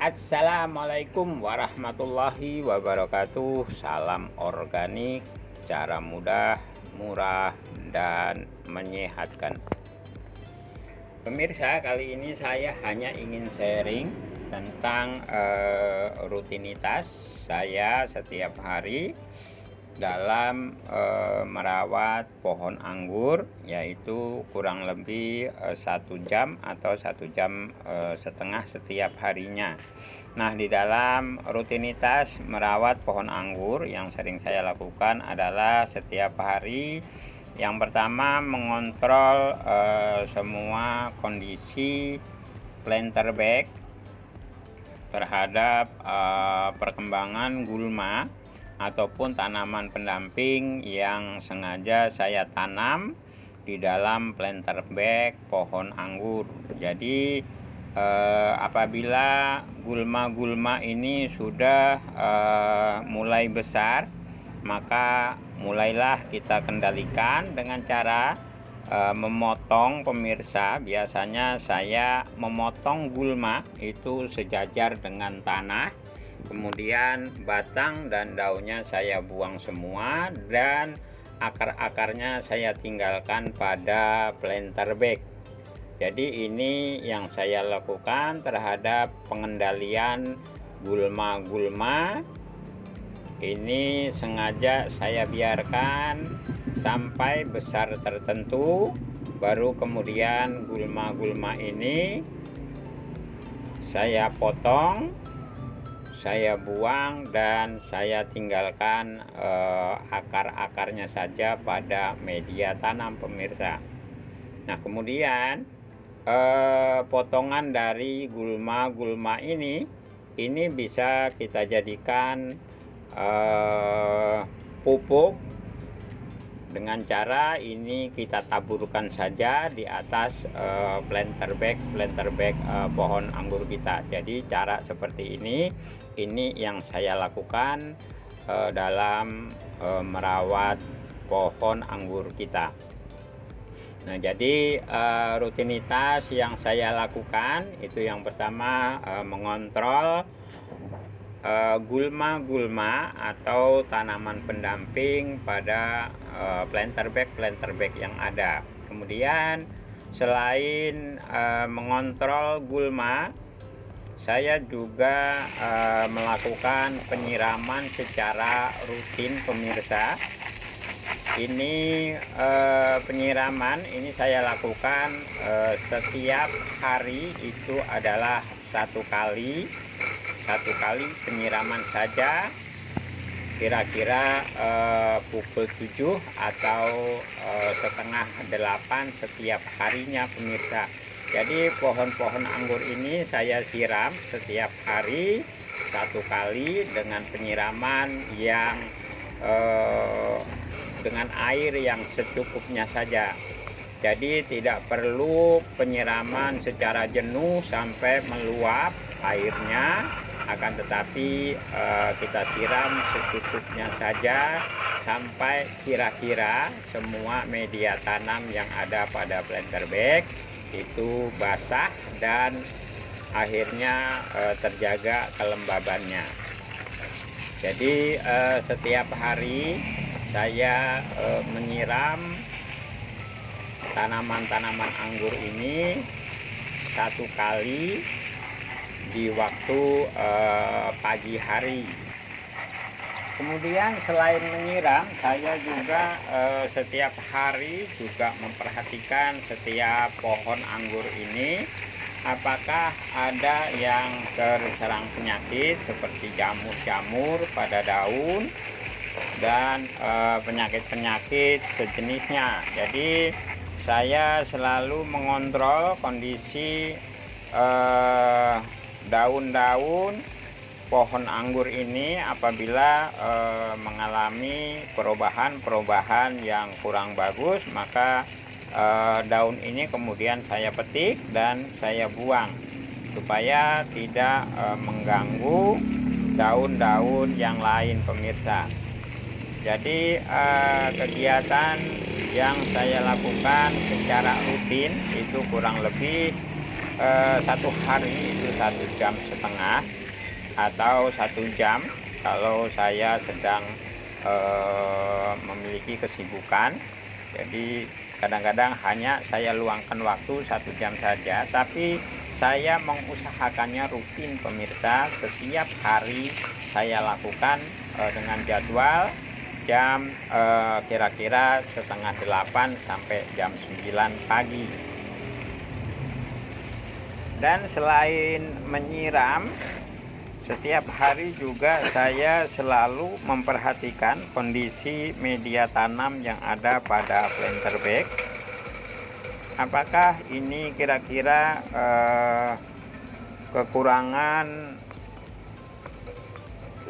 Assalamualaikum warahmatullahi wabarakatuh. Salam organik, cara mudah, murah, dan menyehatkan. Pemirsa, kali ini saya hanya ingin sharing tentang rutinitas saya setiap hari dalam merawat pohon anggur, yaitu kurang lebih 1 jam atau 1 jam setengah setiap harinya. Nah, di dalam rutinitas merawat pohon anggur yang sering saya lakukan adalah setiap hari, yang pertama mengontrol semua kondisi planter bag terhadap perkembangan gulma ataupun tanaman pendamping yang sengaja saya tanam di dalam planter bag pohon anggur. Jadi apabila gulma-gulma ini sudah mulai besar, maka mulailah kita kendalikan dengan cara memotong. Pemirsa, biasanya saya memotong gulma itu sejajar dengan tanah, kemudian batang dan daunnya saya buang semua, dan akar-akarnya saya tinggalkan pada planter bag. Jadi ini yang saya lakukan terhadap pengendalian gulma-gulma. Ini sengaja saya biarkan sampai besar tertentu, baru kemudian gulma-gulma ini saya potong, saya buang, dan saya tinggalkan akar-akarnya saja pada media tanam, pemirsa. Nah, kemudian potongan dari gulma-gulma ini bisa kita jadikan pupuk dengan cara ini kita taburkan saja di atas planter bag pohon anggur kita. Jadi cara seperti ini yang saya lakukan dalam merawat pohon anggur kita. Nah, jadi rutinitas yang saya lakukan itu yang pertama mengontrol gulma-gulma atau tanaman pendamping pada planter bag yang ada. Kemudian selain mengontrol gulma, saya juga melakukan penyiraman secara rutin, pemirsa. Ini penyiraman ini saya lakukan setiap hari, itu adalah satu kali penyiraman saja, kira-kira pukul 7 atau setengah 8 setiap harinya, pemirsa. Jadi pohon-pohon anggur ini saya siram setiap hari satu kali dengan penyiraman yang dengan air yang secukupnya saja. Jadi tidak perlu penyiraman secara jenuh sampai meluap airnya, akan tetapi kita siram secukupnya saja sampai kira-kira semua media tanam yang ada pada planter bag itu basah dan akhirnya terjaga kelembabannya. Jadi setiap hari saya menyiram tanaman-tanaman anggur ini satu kali di waktu pagi hari. Kemudian selain menyiram, saya juga setiap hari juga memperhatikan setiap pohon anggur ini apakah ada yang terserang penyakit seperti jamur-jamur pada daun dan penyakit-penyakit sejenisnya. Jadi saya selalu mengontrol kondisi daun-daun pohon anggur ini apabila mengalami perubahan yang kurang bagus, maka daun ini kemudian saya petik dan saya buang supaya tidak mengganggu daun-daun yang lain, pemirsa. Jadi kegiatan yang saya lakukan secara rutin itu kurang lebih satu hari itu 1,5 jam atau 1 jam kalau saya sedang memiliki kesibukan. Jadi kadang-kadang hanya saya luangkan waktu 1 jam saja, tapi saya mengusahakannya rutin pemirsa. Setiap hari saya lakukan dengan jadwal jam kira-kira 7:30 sampai jam 9 pagi. Dan selain menyiram, setiap hari juga saya selalu memperhatikan kondisi media tanam yang ada pada planter bag. Apakah ini kira-kira kekurangan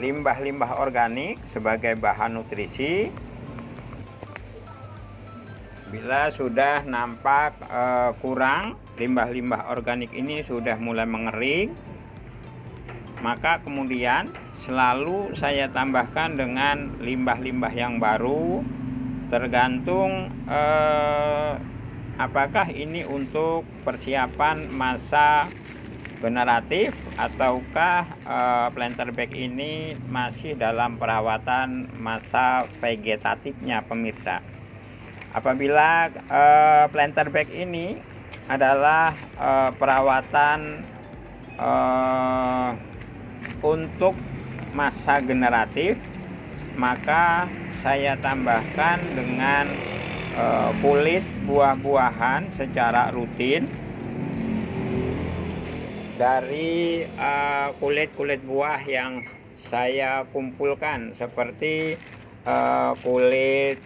limbah-limbah organik sebagai bahan nutrisi. Bila sudah nampak kurang limbah-limbah organik ini sudah mulai mengering, maka kemudian selalu saya tambahkan dengan limbah-limbah yang baru, tergantung apakah ini untuk persiapan masa generatif ataukah planter bag ini masih dalam perawatan masa vegetatifnya pemirsa. Apabila planter bag ini adalah perawatan untuk masa generatif, maka saya tambahkan dengan kulit buah-buahan secara rutin. Dari kulit-kulit buah yang saya kumpulkan seperti kulit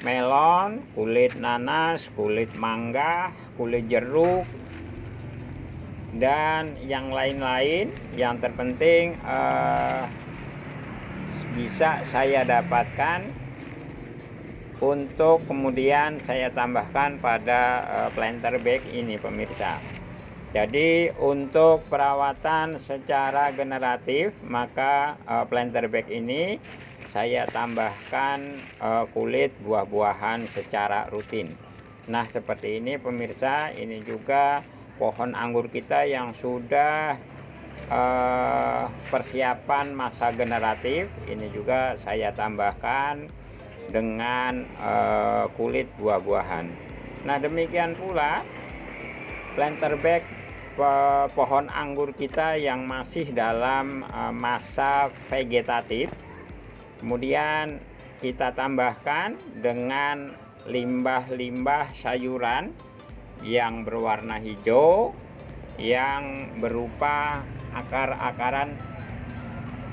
melon, kulit nanas, kulit mangga, kulit jeruk, dan yang lain-lain. Yang terpenting bisa saya dapatkan untuk kemudian saya tambahkan pada planter bag ini pemirsa. Jadi untuk perawatan secara generatif, maka planter bag ini saya tambahkan kulit buah-buahan secara rutin. Nah, seperti ini pemirsa, ini juga pohon anggur kita yang sudah persiapan masa generatif. Ini juga saya tambahkan dengan kulit buah-buahan. Nah, demikian pula planter bag pohon anggur kita yang masih dalam masa vegetatif. Kemudian kita tambahkan dengan limbah-limbah sayuran yang berwarna hijau yang berupa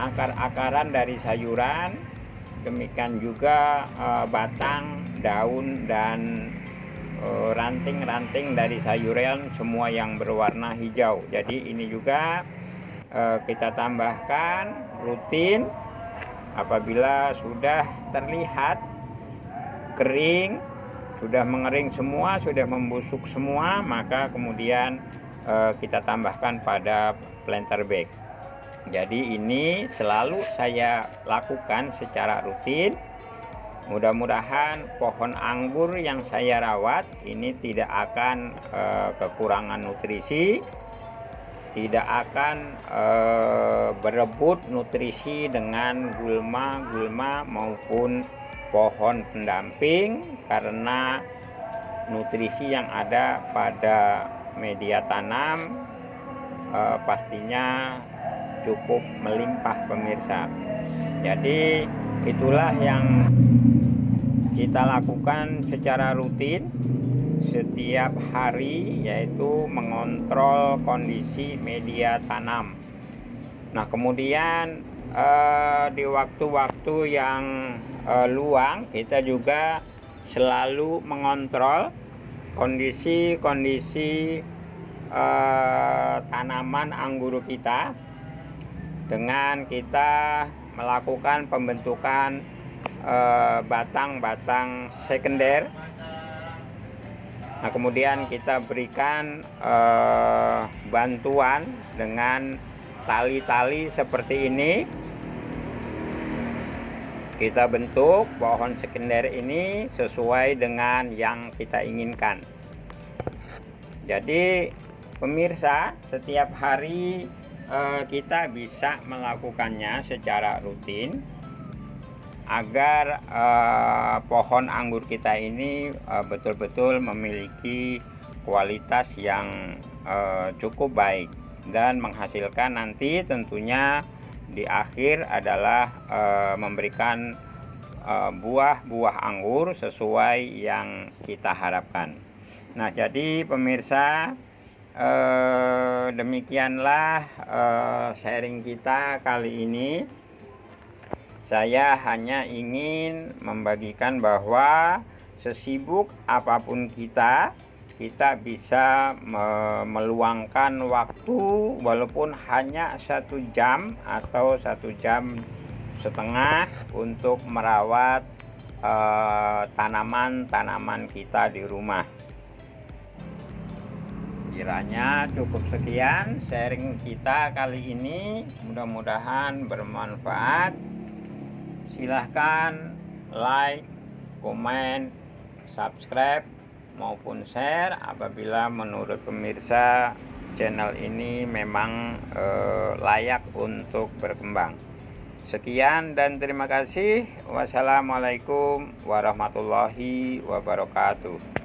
akar-akaran dari sayuran. Demikian juga batang, daun, dan ranting-ranting dari sayuran, semua yang berwarna hijau. Jadi ini juga kita tambahkan rutin. Apabila sudah terlihat kering, sudah mengering semua, sudah membusuk semua, maka kemudian kita tambahkan pada planter bag. Jadi ini selalu saya lakukan secara rutin. Mudah-mudahan pohon anggur yang saya rawat ini tidak akan kekurangan nutrisi, tidak akan berebut nutrisi dengan gulma maupun pohon pendamping, karena nutrisi yang ada pada media tanam pastinya cukup melimpah pemirsa. Jadi itulah yang kita lakukan secara rutin setiap hari, yaitu mengontrol kondisi media tanam. Nah, kemudian di waktu-waktu yang luang kita juga selalu mengontrol kondisi tanaman anggur kita dengan kita melakukan pembentukan batang-batang sekunder. Nah, kemudian kita berikan bantuan dengan tali-tali seperti ini. Kita bentuk pohon sekunder ini sesuai dengan yang kita inginkan. Jadi Pemirsa, setiap hari kita bisa melakukannya secara rutin agar pohon anggur kita ini betul-betul memiliki kualitas yang cukup baik dan menghasilkan nanti tentunya di akhir adalah memberikan buah-buah anggur sesuai yang kita harapkan. Nah, jadi pemirsa, demikianlah sharing kita kali ini. Saya hanya ingin membagikan bahwa sesibuk apapun kita bisa meluangkan waktu walaupun hanya 1 jam atau 1,5 jam untuk merawat tanaman-tanaman kita di rumah. Kiranya cukup sekian sharing kita kali ini, mudah-mudahan bermanfaat. Silahkan like, komen, subscribe maupun share apabila menurut pemirsa channel ini memang layak untuk berkembang. Sekian dan terima kasih. Wassalamualaikum warahmatullahi wabarakatuh.